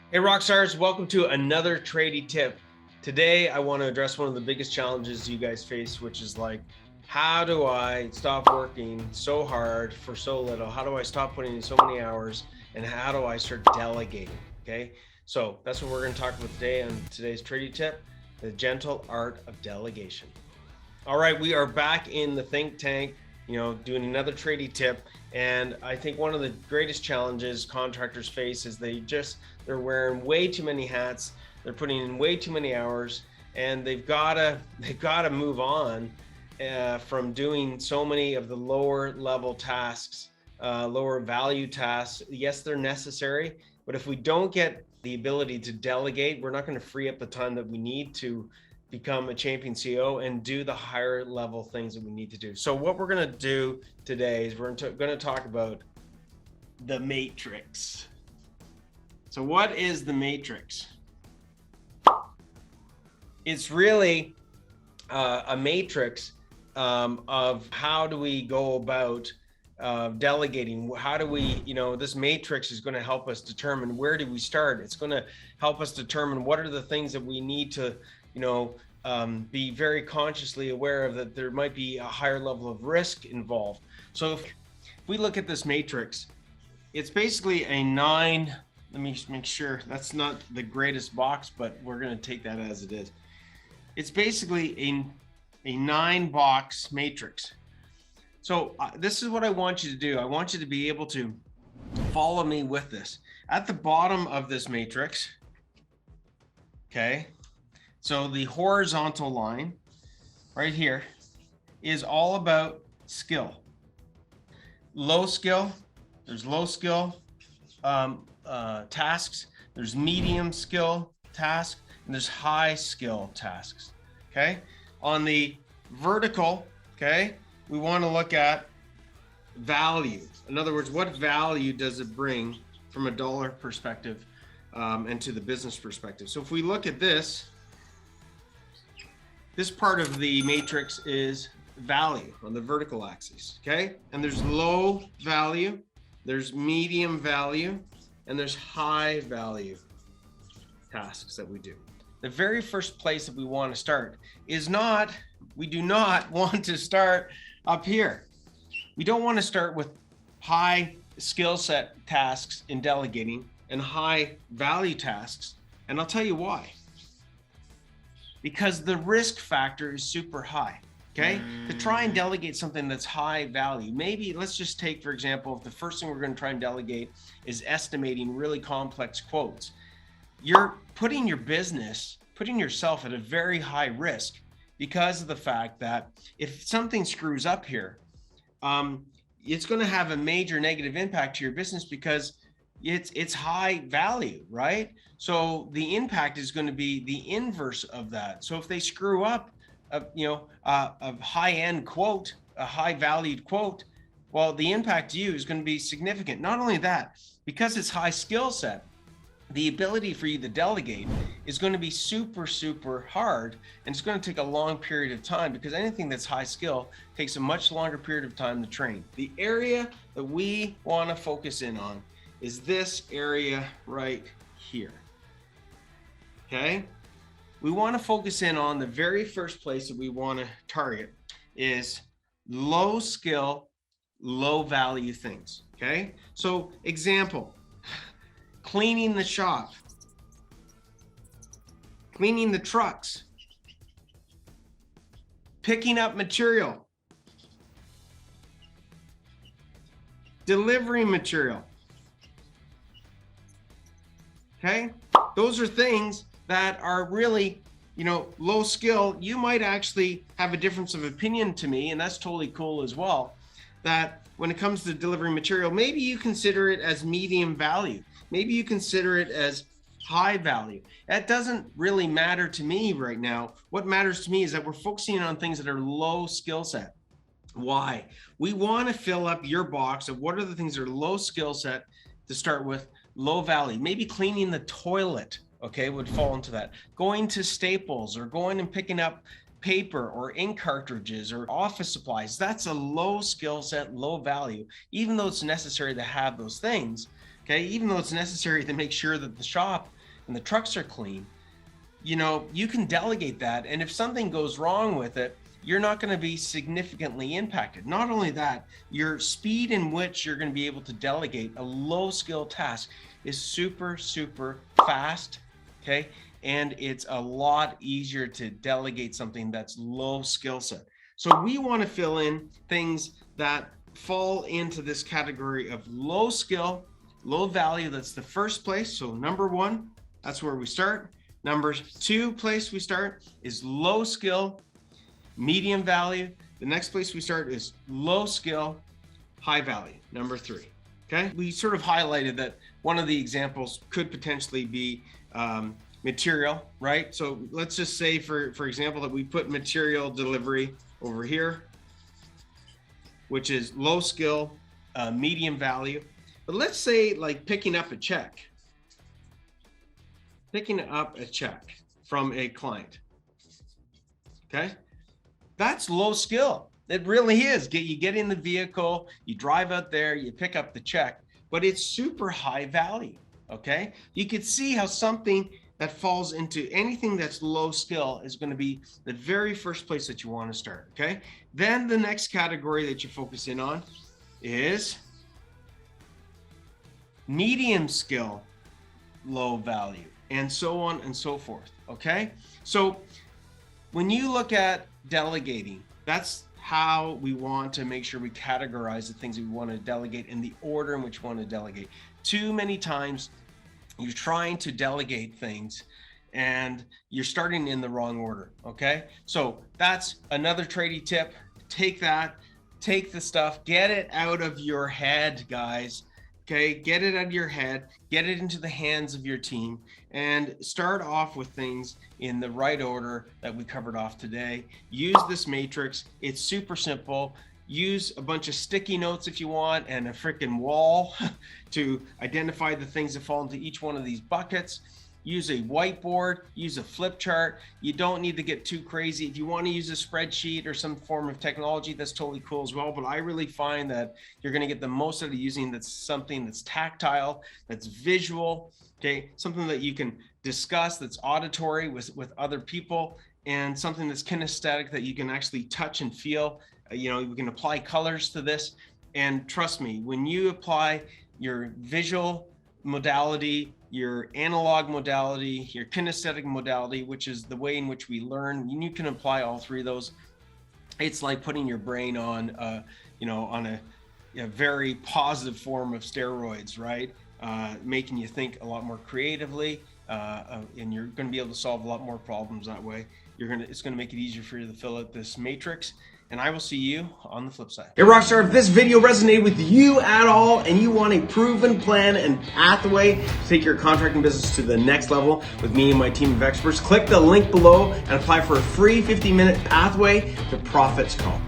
Hey Rockstars, welcome to another tradie tip. Today I want to address one of the biggest challenges you guys face, which is like, how do I stop working so hard for so little? How do I stop putting in so many hours? And how do I start delegating? Okay, so that's what we're going to talk about today on today's tradie tip, the gentle art of delegation. All right, we are back in the think tank, doing another tradie tip. And I think one of the greatest challenges contractors face is they're wearing way too many hats. They're putting in way too many hours, and they've gotta move on from doing so many of the lower level tasks, lower value tasks. Yes, they're necessary, but if we don't get the ability to delegate, we're not going to free up the time that we need to become a champion CEO and do the higher level things that we need to do. So what we're going to do today is we're going to talk about the matrix. So what is the matrix? It's really a matrix of how do we go about delegating. How do we, this matrix is going to help us determine where do we start. It's going to help us determine what are the things that we need to be very consciously aware of, that there might be a higher level of risk involved. So if we look at this matrix, it's basically a 9. Let me make sure that's not the greatest box, but we're going to take that as it is. It's basically a 9-box matrix. So this is what I want you to do. I want you to be able to follow me with this. At the bottom of this matrix, okay, so the horizontal line right here is all about skill. Low skill, there's low skill tasks, there's medium skill tasks, and there's high skill tasks, okay? On the vertical, okay, we want to look at value. In other words, what value does it bring from a dollar perspective and to the business perspective? So if we look at this part of the matrix is value on the vertical axis, okay? And there's low value, there's medium value, and there's high value tasks that we do. The very first place that we want to start is we do not want to start up here. We don't want to start with high skill set tasks in delegating and high value tasks. And I'll tell you why. Because the risk factor is super high, okay? To try and delegate something that's high value, maybe let's just take, for example, if the first thing we're going to try and delegate is estimating really complex quotes. You're putting yourself at a very high risk because of the fact that if something screws up here, it's going to have a major negative impact to your business because it's high value, right? So the impact is going to be the inverse of that. So if they screw up, a high-end quote, a high-valued quote, well, the impact to you is going to be significant. Not only that, because it's high skill set, the ability for you to delegate is going to be super, super hard, and it's going to take a long period of time because anything that's high skill takes a much longer period of time to train. The area that we want to focus in on is this area right here, okay? We want to focus in on the very first place that we want to target is low skill, low value things, okay? So example, cleaning the shop, cleaning the trucks, picking up material, delivering material, okay? Those are things that are really, low skill. You might actually have a difference of opinion to me, and that's totally cool as well, that when it comes to delivering material, maybe you consider it as medium value. Maybe you consider it as high value. That doesn't really matter to me right now. What matters to me is that we're focusing on things that are low skill set. Why? We want to fill up your box of what are the things that are low skill set to start with, low value. Maybe cleaning the toilet, okay, would fall into that. Going to Staples or going and picking up paper or ink cartridges or office supplies, that's a low skill set, low value, even though it's necessary to have those things, okay? Even though it's necessary to make sure that the shop and the trucks are clean, you can delegate that. And if something goes wrong with it, you're not going to be significantly impacted. Not only that, your speed in which you're going to be able to delegate a low skill task is super, super fast. Okay. And it's a lot easier to delegate something that's low skill set. So we want to fill in things that fall into this category of low skill, low value. That's the first place. So number one, that's where we start. Number two place we start is low skill, medium value. The next place we start is low skill, high value, number three. Okay. We sort of highlighted that one of the examples could potentially be material, right? So let's just say for example, that we put material delivery over here, which is low skill, medium value. But let's say like picking up a check from a client. Okay. That's low skill. It really is. You get in the vehicle, you drive out there, you pick up the check, but it's super high value. Okay. You could see how something that falls into anything that's low skill is going to be the very first place that you want to start. Okay. Then the next category that you focus in on is medium skill, low value, and so on and so forth. Okay. So when you look at delegating, that's how we want to make sure we categorize the things we want to delegate in the order in which we want to delegate. Too many times you're trying to delegate things and you're starting in the wrong order. Okay. So that's another tradie tip. Take the stuff, get it out of your head, guys. Okay. Get it out of your head, get it into the hands of your team, and start off with things in the right order that we covered off today. Use this matrix. It's super simple. Use a bunch of sticky notes if you want, and a freaking wall to identify the things that fall into each one of these buckets. Use a whiteboard, use a flip chart. You don't need to get too crazy. If you want to use a spreadsheet or some form of technology, that's totally cool as well. But I really find that you're going to get the most out of using that's something that's tactile, that's visual, okay, something that you can discuss, that's auditory with other people, and something that's kinesthetic that you can actually touch and feel. We can apply colors to this. And trust me, when you apply your visual modality, your analog modality, your kinesthetic modality, which is the way in which we learn, you can apply all three of those. It's like putting your brain on a very positive form of steroids, right? Making you think a lot more creatively, and you're going to be able to solve a lot more problems that way. It's going to make it easier for you to fill out this matrix. And I will see you on the flip side. Hey Rockstar, if this video resonated with you at all and you want a proven plan and pathway to take your contracting business to the next level with me and my team of experts, click the link below and apply for a free 50-minute pathway to Profits Call.